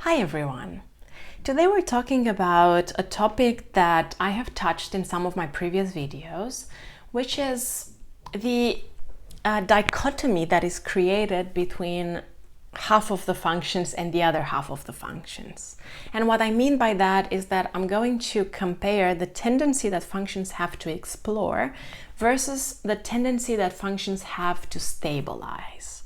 Hi everyone! Today we're talking about a topic that I have touched in some of my previous videos, which is the dichotomy that is created between half of the functions and the other half of the functions. And what I mean by that is that I'm going to compare the tendency that functions have to explore versus the tendency that functions have to stabilize.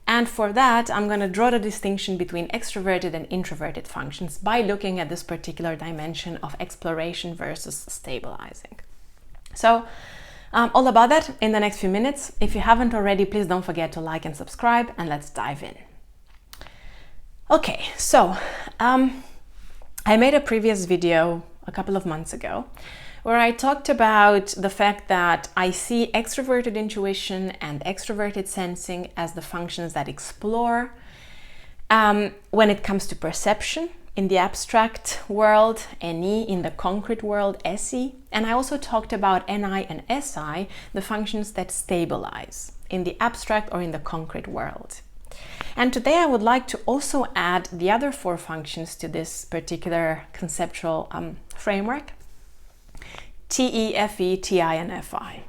And for that, I'm going to draw the distinction between extroverted and introverted functions by looking at this particular dimension of exploration versus stabilizing. So, all about that in the next few minutes. If you haven't already, please don't forget to like and subscribe, and let's dive in. Okay, so I made a previous video a couple of months ago where I talked about the fact that I see extroverted intuition and extroverted sensing as the functions that explore when it comes to perception in the abstract world, NE, in the concrete world, SE. And I also talked about NI and SI, the functions that stabilize in the abstract or in the concrete world. And today I would like to also add the other four functions to this particular conceptual framework: TE, FE, TI, and FI.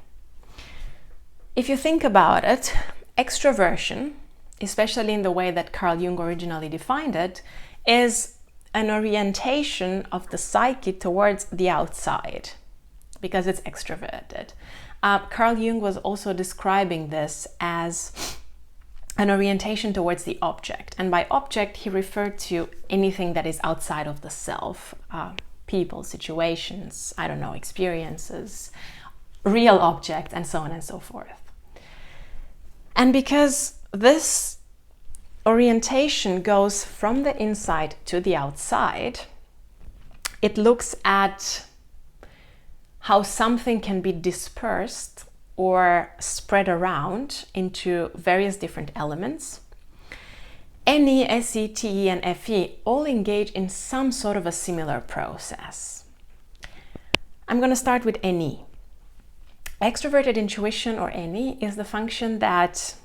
If you think about it, extroversion, especially in the way that Carl Jung originally defined it, is an orientation of the psyche towards the outside, because it's extroverted. Carl Jung was also describing this as an orientation towards the object. And by object, he referred to anything that is outside of the self. People, situations, I don't know, experiences, real objects, and so on and so forth. And because this orientation goes from the inside to the outside, it looks at how something can be dispersed or spread around into various different elements. NE, SE, TE, and FE all engage in some sort of a similar process. I'm going to start with NE. Extroverted intuition, or NE, is the function that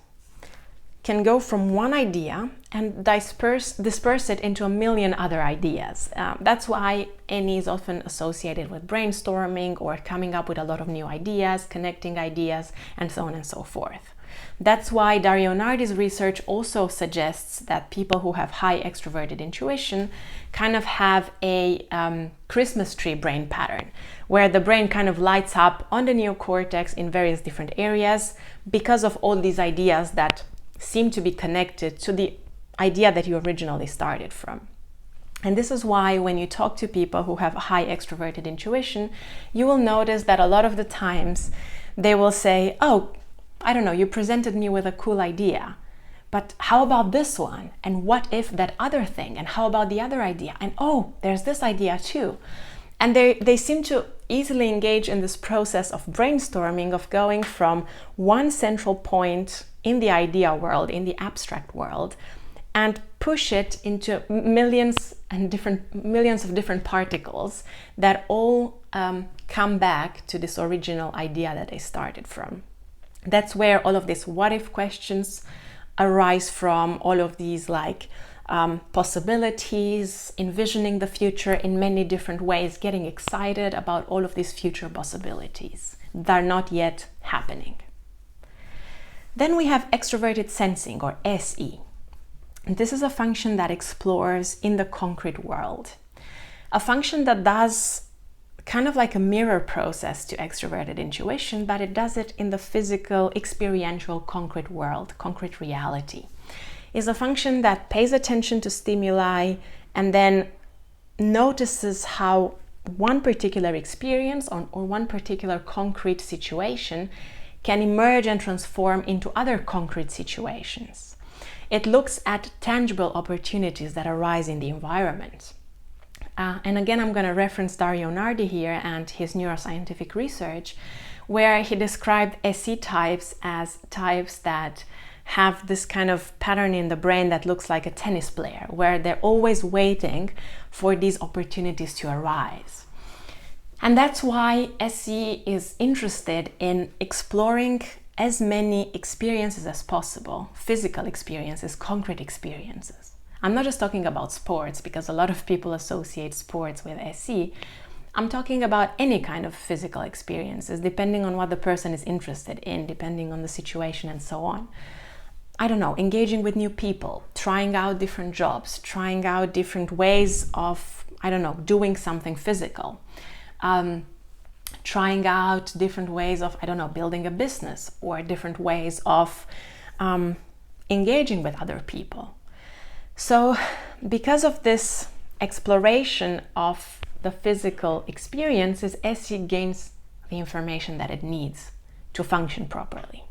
can go from one idea and disperse it into a million other ideas. That's why NE is often associated with brainstorming or coming up with a lot of new ideas, connecting ideas, and so on and so forth. That's why Dario Nardi's research also suggests that people who have high extroverted intuition kind of have a Christmas tree brain pattern, where the brain kind of lights up on the neocortex in various different areas because of all these ideas that seem to be connected to the idea that you originally started from. And this is why when you talk to people who have high extroverted intuition, you will notice that a lot of the times they will say, "Oh, I don't know, you presented me with a cool idea, but how about this one? And what if that other thing? And how about the other idea? And oh, there's this idea too." And they seem to easily engage in this process of brainstorming, of going from one central point in the idea world, in the abstract world, and push it into millions of different particles that all come back to this original idea that they started from. That's where all of these what if questions arise from, all of these possibilities, envisioning the future in many different ways, getting excited about all of these future possibilities that are not yet happening. Then we have extroverted sensing, or SE. And this is a function that explores in the concrete world. A function that does kind of like a mirror process to extroverted intuition, but it does it in the physical, experiential, concrete world, concrete reality. Is a function that pays attention to stimuli and then notices how one particular experience or one particular concrete situation can emerge and transform into other concrete situations. It looks at tangible opportunities that arise in the environment. And again, I'm going to reference Dario Nardi here and his neuroscientific research, where he described SE types as types that have this kind of pattern in the brain that looks like a tennis player, where they're always waiting for these opportunities to arise. And that's why SE is interested in exploring as many experiences as possible, physical experiences, concrete experiences. I'm not just talking about sports, because a lot of people associate sports with SE. I'm talking about any kind of physical experiences, depending on what the person is interested in, depending on the situation and so on. I don't know, engaging with new people, trying out different jobs, trying out different ways of, I don't know, doing something physical. Trying out different ways of, I don't know, building a business, or different ways of engaging with other people. So because of this exploration of the physical experiences, SE gains the information that it needs to function properly.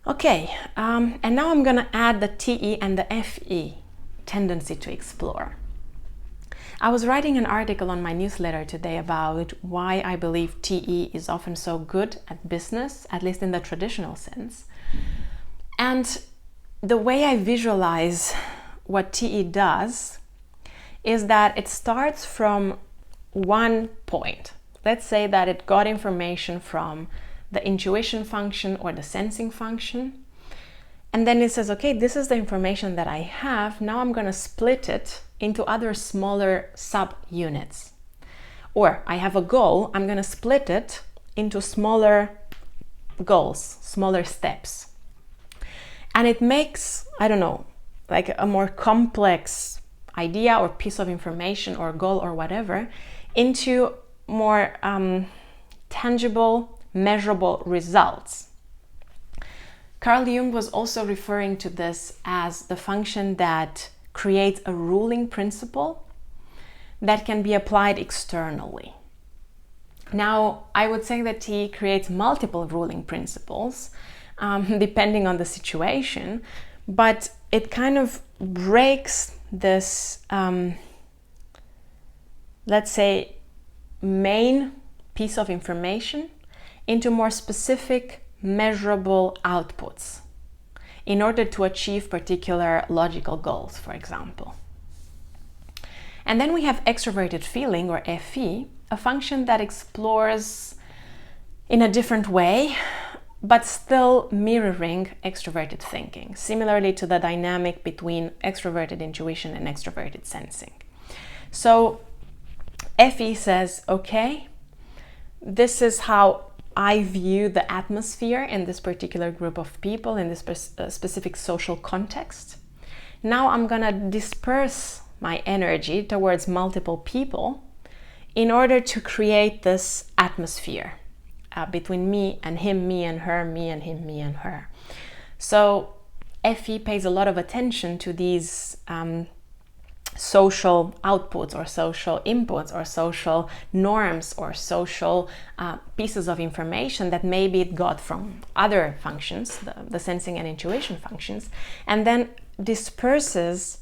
Okay, and now I'm going to add the TE and the FE tendency to explore. I was writing an article on my newsletter today about why I believe TE is often so good at business, at least in the traditional sense. And the way I visualize what TE does is that it starts from one point. Let's say that it got information from the intuition function or the sensing function. And then it says, okay, this is the information that I have. Now I'm going to split it into other smaller subunits. Or I have a goal, I'm going to split it into smaller goals, smaller steps. And it makes, I don't know, like a more complex idea or piece of information or goal or whatever into more tangible, measurable results. Carl Jung was also referring to this as the function that creates a ruling principle that can be applied externally. Now, I would say that T creates multiple ruling principles, depending on the situation, but it kind of breaks this, let's say, main piece of information into more specific, measurable outputs in order to achieve particular logical goals, for example. And then we have extroverted feeling, or FE, a function that explores in a different way, but still mirroring extroverted thinking, similarly to the dynamic between extroverted intuition and extroverted sensing. So FE says, okay, this is how I view the atmosphere in this particular group of people, in this specific social context. Now I'm gonna disperse my energy towards multiple people in order to create this atmosphere between me and him, me and her, me and him, me and her. So FE pays a lot of attention to these social outputs or social inputs or social norms or social pieces of information that maybe it got from other functions, the sensing and intuition functions, and then disperses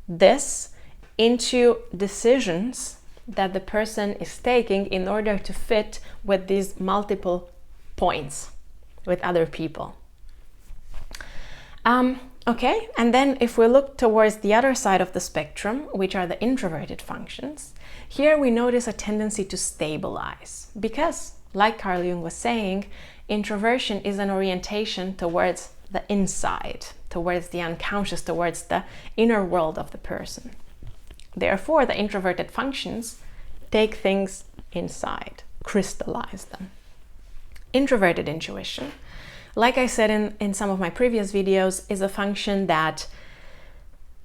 this into decisions that the person is taking in order to fit with these multiple points with other people. Okay, and then if we look towards the other side of the spectrum, which are the introverted functions, here we notice a tendency to stabilize because, like Carl Jung was saying, introversion is an orientation towards the inside, towards the unconscious, towards the inner world of the person. Therefore, the introverted functions take things inside, crystallize them. Introverted intuition, like I said in some of my previous videos, is a function that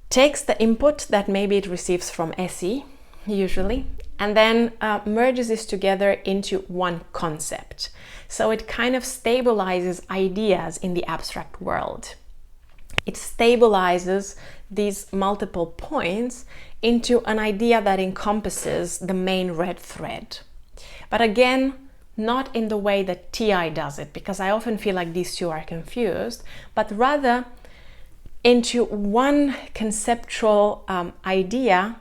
takes the input that maybe it receives from SE, usually, and then merges this together into one concept. So it kind of stabilizes ideas in the abstract world. It stabilizes these multiple points into an idea that encompasses the main red thread. But again, not in the way that TI does it, because I often feel like these two are confused, but rather into one conceptual idea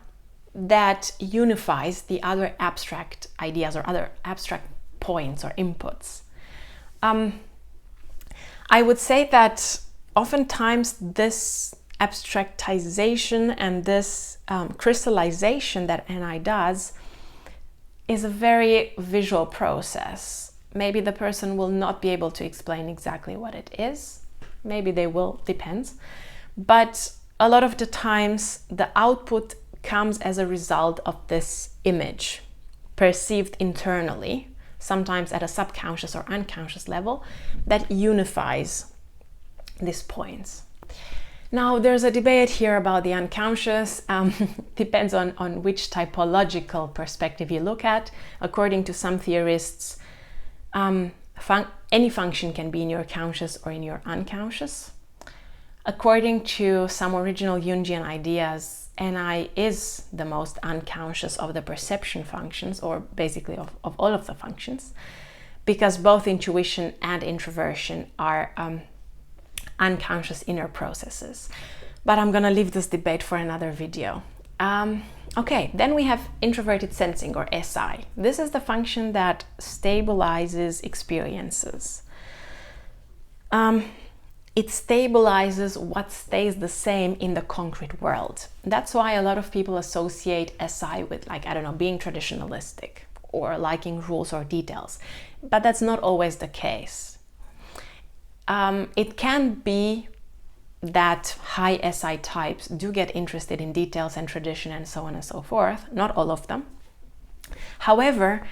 that unifies the other abstract ideas or other abstract points or inputs. I would say that oftentimes this abstractization and this crystallization that NI does is a very visual process. Maybe the person will not be able to explain exactly what it is. Maybe they will, depends. But a lot of the times the output comes as a result of this image perceived internally, sometimes at a subconscious or unconscious level, that unifies these points. Now, there's a debate here about the unconscious. Depends on which typological perspective you look at. According to some theorists, any function can be in your conscious or in your unconscious. According to some original Jungian ideas, NI is the most unconscious of the perception functions, or basically of all of the functions, because both intuition and introversion are unconscious inner processes. But I'm gonna leave this debate for another video. Okay, then we have introverted sensing, or SI. This is the function that stabilizes experiences. It stabilizes what stays the same in the concrete world. That's why a lot of people associate SI with, like, I don't know, being traditionalistic or liking rules or details. But that's not always the case. It can be that high SI types do get interested in details and tradition and so on and so forth. Not all of them. However,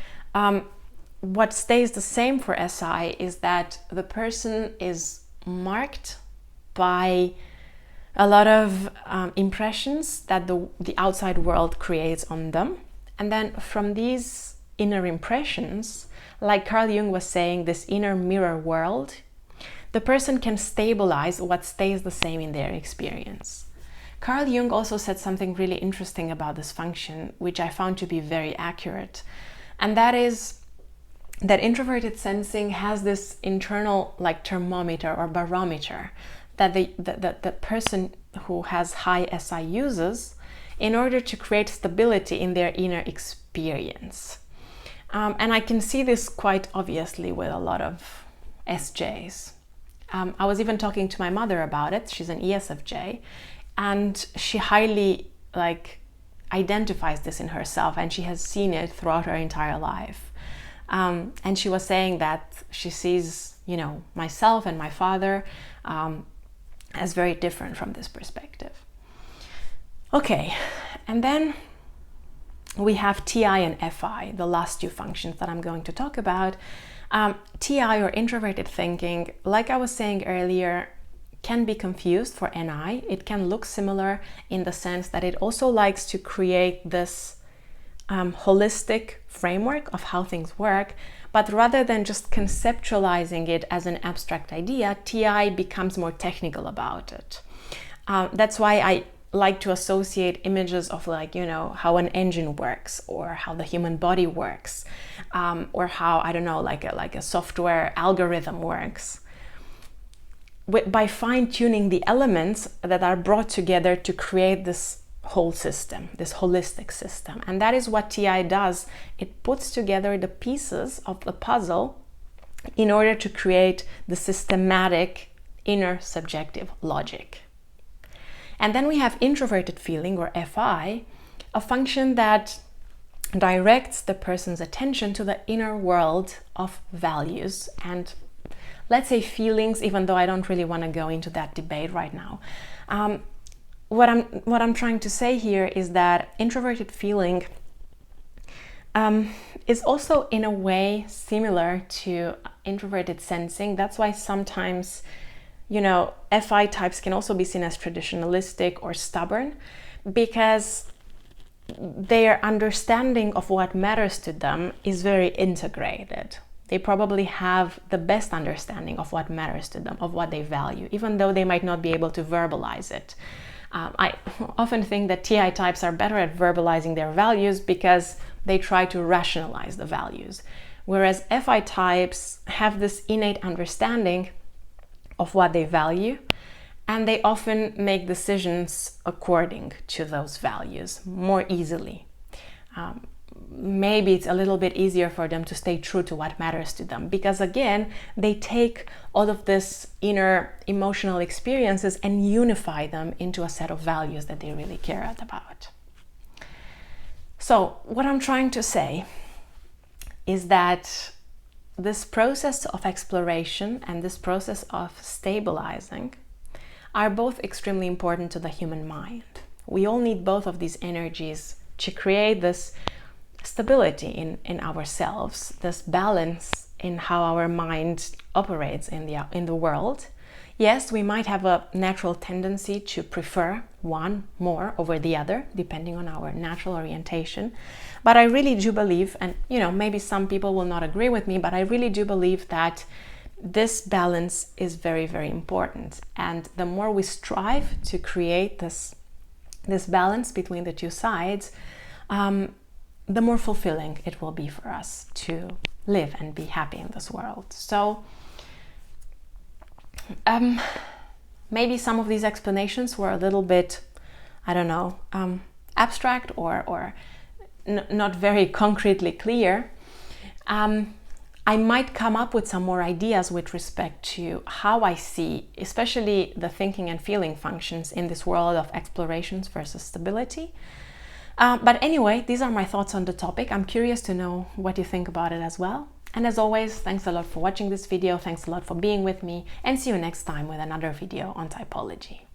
what stays the same for SI is that the person is marked by a lot of impressions that the outside world creates on them. And then from these inner impressions, like Carl Jung was saying, this inner mirror world, the person can stabilize what stays the same in their experience. Carl Jung also said something really interesting about this function, which I found to be very accurate. And that is that introverted sensing has this internal, like, thermometer or barometer that the person who has high SI uses in order to create stability in their inner experience. And I can see this quite obviously with a lot of SJs. I was even talking to my mother about it. She's an ESFJ, and she highly, like, identifies this in herself, and she has seen it throughout her entire life. And she was saying that she sees, you know, myself and my father as very different from this perspective. Okay, and then we have TI and FI, the last two functions that I'm going to talk about. TI, or introverted thinking, like I was saying earlier, can be confused for NI. It can look similar in the sense that it also likes to create this holistic framework of how things work, but rather than just conceptualizing it as an abstract idea, TI becomes more technical about it. That's why I like to associate images of, like, you know, how an engine works, or how the human body works, or how, I don't know, like a software algorithm works, by fine-tuning the elements that are brought together to create this whole system, this holistic system. And that is what TI does. It puts together the pieces of the puzzle in order to create the systematic inner subjective logic. And then we have introverted feeling, or FI, a function that directs the person's attention to the inner world of values and, let's say, feelings, even though I don't really want to go into that debate right now. What I'm trying to say here is that introverted feeling is also in a way similar to introverted sensing. That's why sometimes, you know, FI types can also be seen as traditionalistic or stubborn, because their understanding of what matters to them is very integrated. They probably have the best understanding of what matters to them, of what they value, even though they might not be able to verbalize it. I often think that TI types are better at verbalizing their values because they try to rationalize the values, whereas FI types have this innate understanding of what they value, and they often make decisions according to those values more easily. Maybe it's a little bit easier for them to stay true to what matters to them, because again, they take all of this inner emotional experiences and unify them into a set of values that they really care about. So what I'm trying to say is that this process of exploration and this process of stabilizing are both extremely important to the human mind. We all need both of these energies to create this stability in ourselves, this balance in how our mind operates in the world. Yes, we might have a natural tendency to prefer one more over the other, depending on our natural orientation. But I really do believe, and maybe some people will not agree with me, but I really do believe that this balance is very, very important. And the more we strive to create this balance between the two sides, the more fulfilling it will be for us to live and be happy in this world. So maybe some of these explanations were a little bit, abstract or not very concretely clear. I might come up with some more ideas with respect to how I see, especially the thinking and feeling functions in this world of explorations versus stability. But anyway, these are my thoughts on the topic. I'm curious to know what you think about it as well. And as always, thanks a lot for watching this video. Thanks a lot for being with me, and see you next time with another video on typology.